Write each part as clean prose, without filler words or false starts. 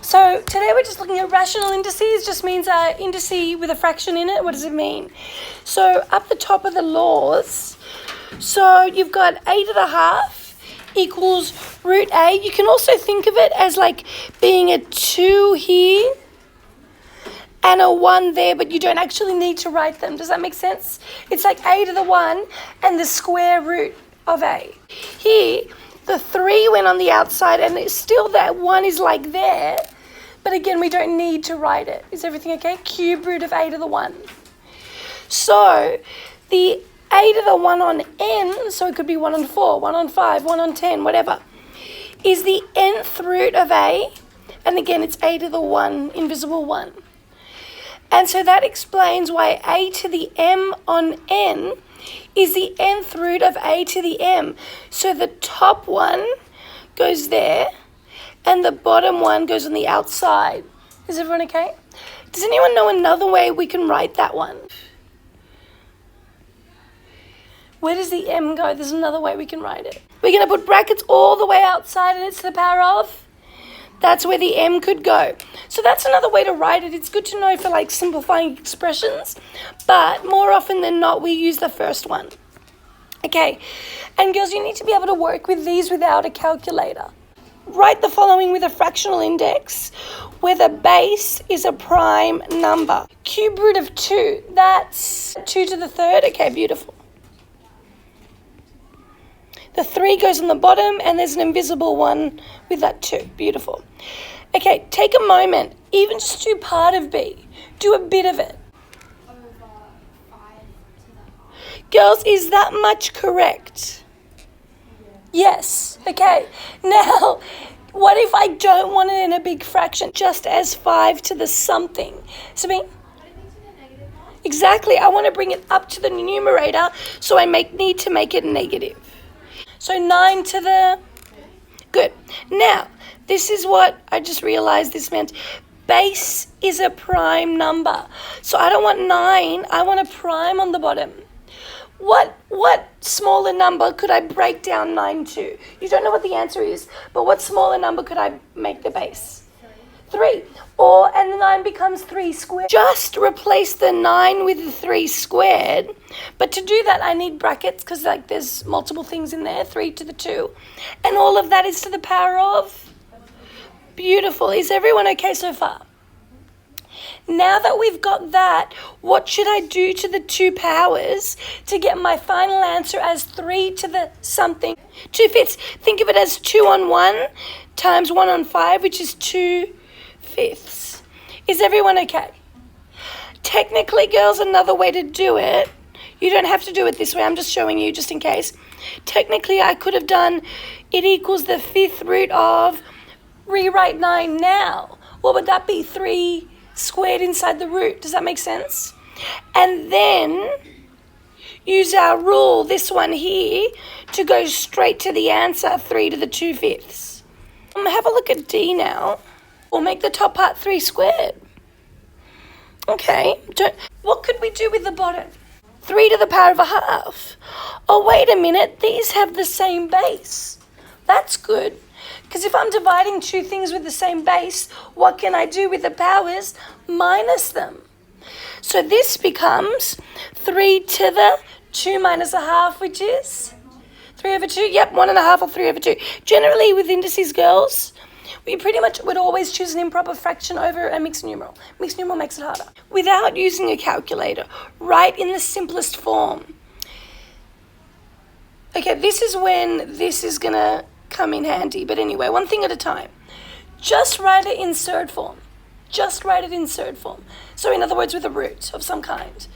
So today we're just looking at rational indices. Just means an indice with a fraction in it. What does it mean? So up the top of the laws, so you've got 8½ equals root A. You can also think of it as like being a 2 here and a 1 there, but you don't actually need to write them. Does that make sense? It's like a to the 1 and the square root of A. Here, the 3 went on the outside and it's still that 1 is like there, but again, we don't need to write it. Is everything okay? Cube root of a to the 1. So the a to the 1 on n, so it could be 1 on 4, 1 on 5, 1 on 10, whatever, is the nth root of a, and again, it's a to the 1, invisible 1. And so that explains why a to the m on n is the nth root of a to the m. So the top one goes there, and the bottom one goes on the outside. Is everyone okay? Does anyone know another way we can write that one? Where does the m go? There's another way we can write it. We're going to put brackets all the way outside and it's to the power of. That's where the m could go. So that's another way to write it. It's good to know for like simplifying expressions, but more often than not, we use the first one. Okay, and girls, you need to be able to work with these without a calculator. Write the following with a fractional index where the base is a prime number. Cube root of 2, that's 2 to the 3rd. Okay, beautiful. The 3 goes on the bottom and there's an invisible 1 with that 2. Beautiful. Okay, take a moment. Even just do part of B. Do a bit of it. Over 5 to the half. Girls, is that much correct? Yes. Okay. Now, what if I don't want it in a big fraction, just as 5 to the something? Sabine? Exactly. I want to bring it up to the numerator, so I need to make it negative. So 9 to the... Good. Now, this is what I just realized this meant. Base is a prime number. So I don't want 9. I want a prime on the bottom. What smaller number could I break down 9 to? You don't know what the answer is, but what smaller number could I make the base? 3. And the 9 becomes 3 squared. Just replace the 9 with the 3 squared. But to do that, I need brackets because like there's multiple things in there, 3 to the 2. And all of that is to the power of? Beautiful. Is everyone okay so far? Now that we've got that, what should I do to the 2 powers to get my final answer as 3 to the something? 2/5. Think of it as 2 on 1 times 1 on 5, which is 2/5. Is everyone okay? Technically, girls, another way to do it, you don't have to do it this way, I'm just showing you just in case. Technically, I could have done it equals the 5th root of, rewrite 9 now. What would that be? 3 squared inside the root. Does that make sense? And then use our rule, this one here, to go straight to the answer, 3 to the 2/5. Have a look at D now. We'll make the top part 3 squared. Okay. What could we do with the bottom? 3 to the power of a half. Oh, wait a minute. These have the same base. That's good. Because if I'm dividing 2 things with the same base, what can I do with the powers? Minus them. So this becomes 3 to the 2 minus a half, which is 3 over 2. Yep, 1.5 or 3 over 2. Generally, with indices, girls, we pretty much would always choose an improper fraction over a mixed numeral. Mixed numeral makes it harder. Without using a calculator, write in the simplest form. Okay, this is when this is going to come in handy. But anyway, one thing at a time. Just write it in surd form. Just write it in surd form. So in other words, with a root of some kind.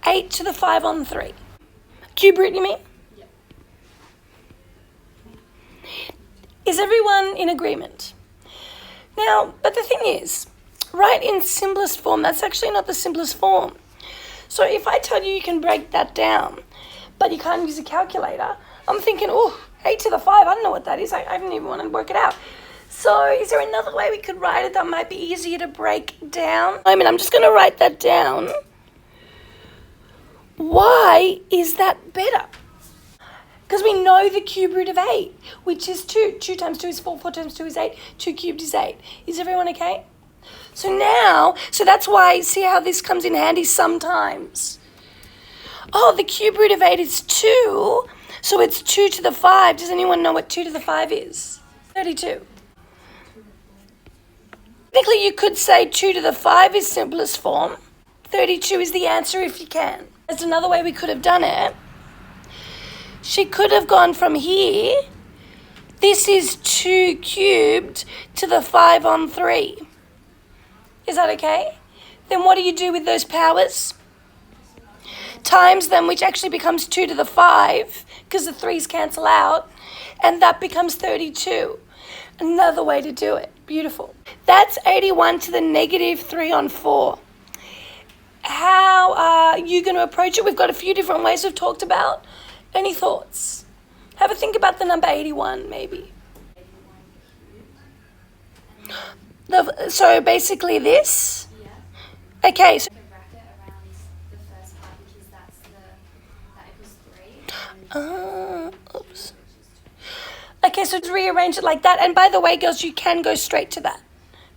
8 to the 5 on 3. Cube root, you mean? Yep. Is everyone in agreement? Now, but the thing is, write in simplest form. That's actually not the simplest form. So if I tell you can break that down, but you can't use a calculator, I'm thinking, 8 to the 5, I don't know what that is. I didn't even want to work it out. So is there another way we could write it that might be easier to break down? I'm just going to write that down. Why is that better? Because we know the cube root of 8, which is 2. 2 times 2 is 4, 4 times 2 is 8, 2 cubed is 8. Is everyone okay? So now, so that's why, see how this comes in handy sometimes. Oh, the cube root of 8 is 2, so it's 2 to the 5. Does anyone know what 2 to the 5 is? 32. Technically, you could say 2 to the 5 is simplest form. 32 is the answer if you can. There's another way we could have done it. She could have gone from here. This is 2 cubed to the 5 on 3. Is that okay? Then what do you do with those powers? Times them, which actually becomes 2 to the 5, because the 3's cancel out, and that becomes 32. Another way to do it. Beautiful. That's 81 to the negative 3 on 4. How are you going to approach it? We've got a few different ways we've talked about. Any thoughts? Have a think about the number 81, maybe. So basically this? Yeah. Okay. So, The bracket around the first part, because that equals 3. oops. Okay, so to rearrange it like that. And by the way, girls, you can go straight to that.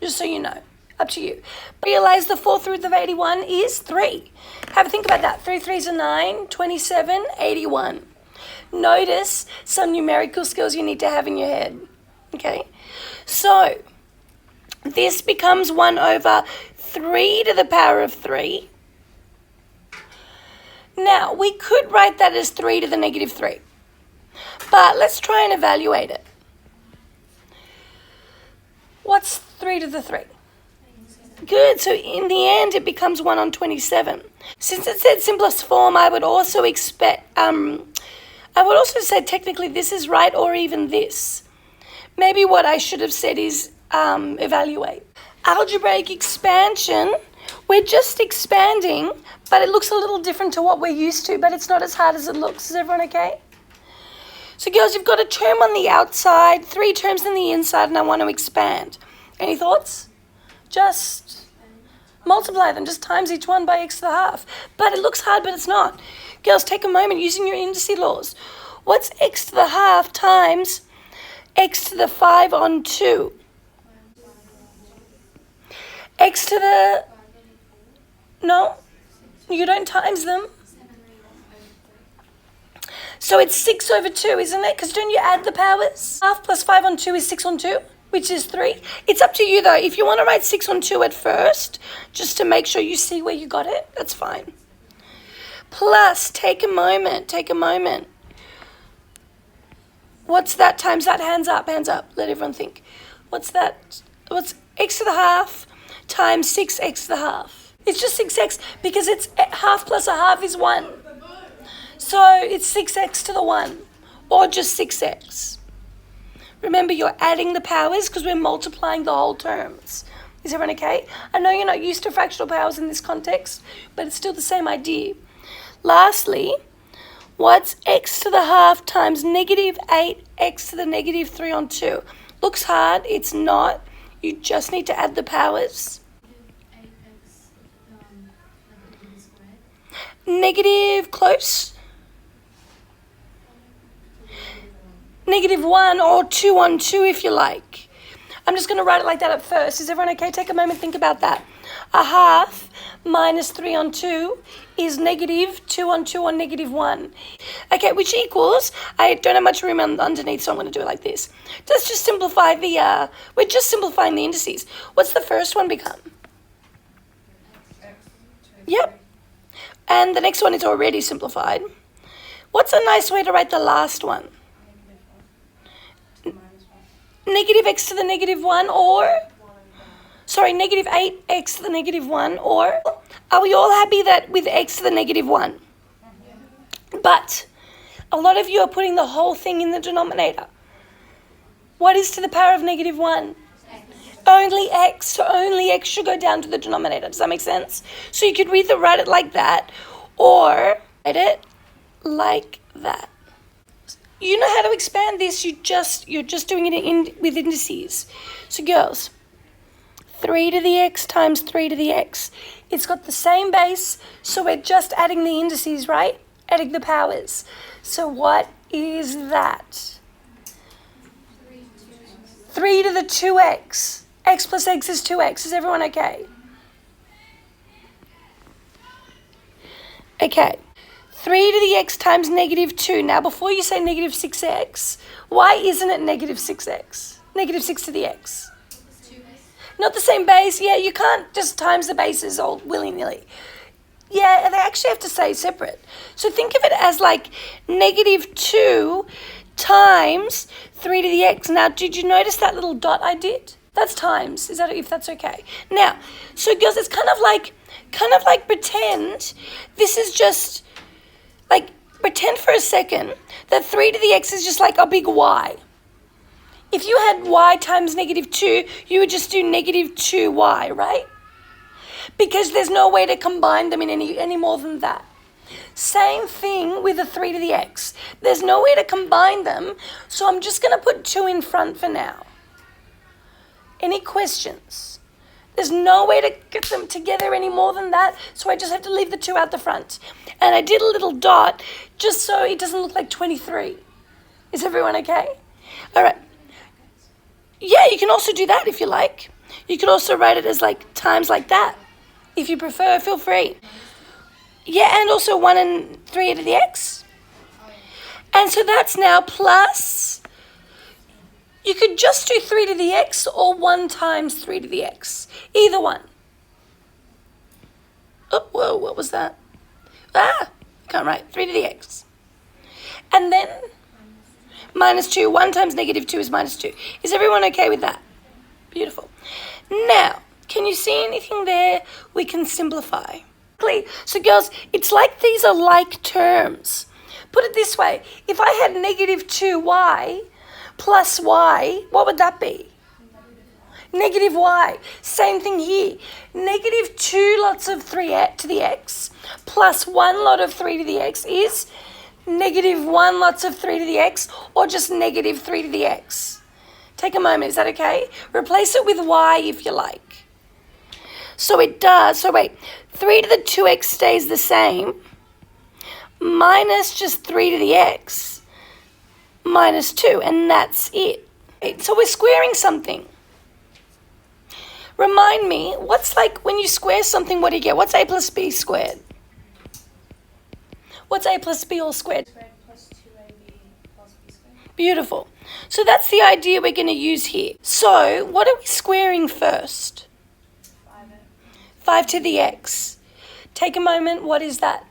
Just so you know. Up to you. Realize the fourth root of 81 is 3. Have a think about that. 3 3s are 9, 27, 81. Notice some numerical skills you need to have in your head. Okay? So, this becomes 1 over 3 to the power of 3. Now, we could write that as 3 to the negative 3. But let's try and evaluate it. What's 3 to the 3? Good. So in the end, it becomes 1 on 27. Since it said simplest form, I would also say technically this is right, or even this. Maybe what I should have said is evaluate. Algebraic expansion, we're just expanding, but it looks a little different to what we're used to, but it's not as hard as it looks. Is everyone okay? So girls, you've got a term on the outside, 3 terms on the inside, and I want to expand. Any thoughts? Just multiply them, just times each one by x to the half. But it looks hard, but it's not. Girls, take a moment using your indices laws. What's x to the half times x to the 5 on 2? X to the... No, you don't times them. So it's 6 over 2, isn't it? Because don't you add the powers? Half plus 5 on 2 is 6 on 2, which is 3. It's up to you, though. If you want to write 6 on 2 at first, just to make sure you see where you got it, that's fine. Plus, take a moment. What's that times that? Hands up. Let everyone think. What's that? What's x to the half times 6x to the half? It's just 6x because it's half plus a half is 1. So it's 6x to the 1, or just 6x. Remember, you're adding the powers because we're multiplying the whole terms. Is everyone okay? I know you're not used to fractional powers in this context, but it's still the same idea. Lastly, what's x to the half times negative 8x to the negative 3 on 2? Looks hard, it's not. You just need to add the powers. Negative, close. Negative 1 or 2 on 2 if you like. I'm just going to write it like that at first. Is everyone okay? Take a moment, think about that. A half minus 3 on 2 is negative 2 on 2 or negative 1. Okay, which equals, I don't have much room underneath, so I'm going to do it like this. Let's just simplify we're just simplifying the indices. What's the first one become? Yep. And the next one is already simplified. What's a nice way to write the last one? Negative x to the negative 1 or, negative 8x to the negative 1, or, are we all happy that with x to the negative 1? But a lot of you are putting the whole thing in the denominator. What is to the power of negative 1? Only x, so only x should go down to the denominator. Does that make sense? So you could either write it like that, or write it like that. You know how to expand this, you're just doing it with indices. So girls, 3 to the x times 3 to the x. It's got the same base, so we're just adding the indices, right? Adding the powers. So what is that? 3 to the 2x. X plus x is 2x. Is everyone okay? Okay. 3 to the x times negative 2. Now, before you say negative 6x, why isn't it negative 6x? Negative 6 to the x. Not the same base. Yeah, you can't just times the bases all willy-nilly. Yeah, they actually have to stay separate. So think of it as like negative 2 times 3 to the x. Now, did you notice that little dot I did? That's times. Is that, if that's okay? Now, so girls, it's kind of like pretend this is just like, pretend for a second that 3 to the x is just like a big y. If you had y times negative 2, you would just do negative 2y, right? Because there's no way to combine them in any more than that. Same thing with the 3 to the x. There's no way to combine them, so I'm just going to put 2 in front for now. Any questions? There's no way to get them together any more than that, so I just have to leave the 2 out the front. And I did a little dot just so it doesn't look like 23. Is everyone okay? All right. Yeah, you can also do that if you like. You could also write it as like times like that. If you prefer, feel free. Yeah, and also 1 and 3 to the x. And so that's now plus, you could just do 3 to the x or 1 times 3 to the x. Either one. Oh, whoa, what was that? I can't write. 3 to the x. And then minus 2. 1 times negative 2 is minus 2. Is everyone okay with that? Beautiful. Now, can you see anything there we can simplify? So girls, it's like these are like terms. Put it this way. If I had negative 2y plus y, what would that be? Negative y. Same thing here. Negative 2 lots of 3 to the x plus 1 lot of 3 to the x is negative 1 lots of 3 to the x, or just negative 3 to the x. Take a moment, is that okay? Replace it with y if you like. So it does, so wait, 3 to the 2x stays the same, minus just 3 to the x, minus 2, and that's it. So we're squaring something. Remind me, what's like when you square something, what do you get? What's a plus b squared? What's a plus b all squared? Plus 2ab plus b squared. Beautiful. So that's the idea we're going to use here. So what are we squaring first? 5 to the x. Take a moment, what is that?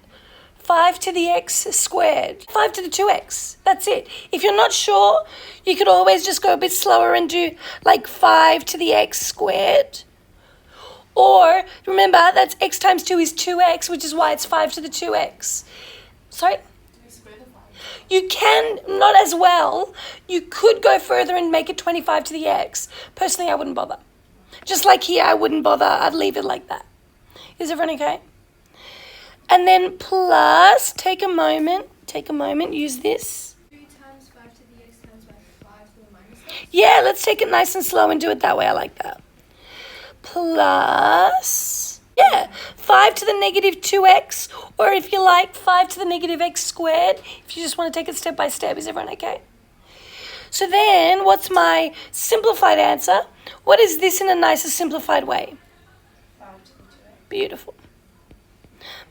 5 to the x squared. 5 to the 2x. That's it. If you're not sure, you could always just go a bit slower and do like 5 to the x squared. Or, remember, that's x times 2 is 2x, which is why it's 5 to the 2x. Sorry? You can, not as well. You could go further and make it 25 to the x. Personally, I wouldn't bother. Just like here, I wouldn't bother. I'd leave it like that. Is everyone okay? And then plus, take a moment, use this. 3 times 5 to the x times 5 to the minus x. Yeah, let's take it nice and slow and do it that way. I like that. Plus, 5 to the negative 2x, or if you like, 5 to the negative x squared, if you just want to take it step by step. Is everyone okay? So then, what's my simplified answer? What is this in a nicer simplified way? 5 to the 2x. Beautiful.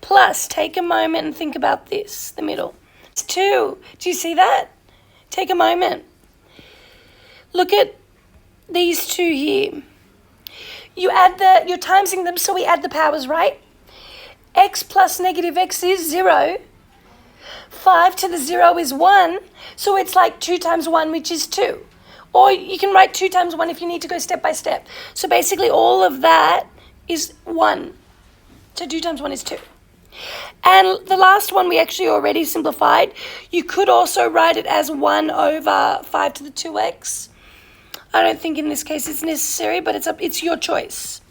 Plus, take a moment and think about this, the middle. It's 2. Do you see that? Take a moment. Look at these 2 here. You're timesing them, so we add the powers, right? X plus negative x is 0. 5 to the 0 is 1, so it's like 2 times 1, which is 2. Or you can write 2 times 1 if you need to go step by step. So basically all of that is 1. So 2 times 1 is 2. And the last one we actually already simplified. You could also write it as 1 over 5 to the 2x. I don't think in this case it's necessary, but it's your choice.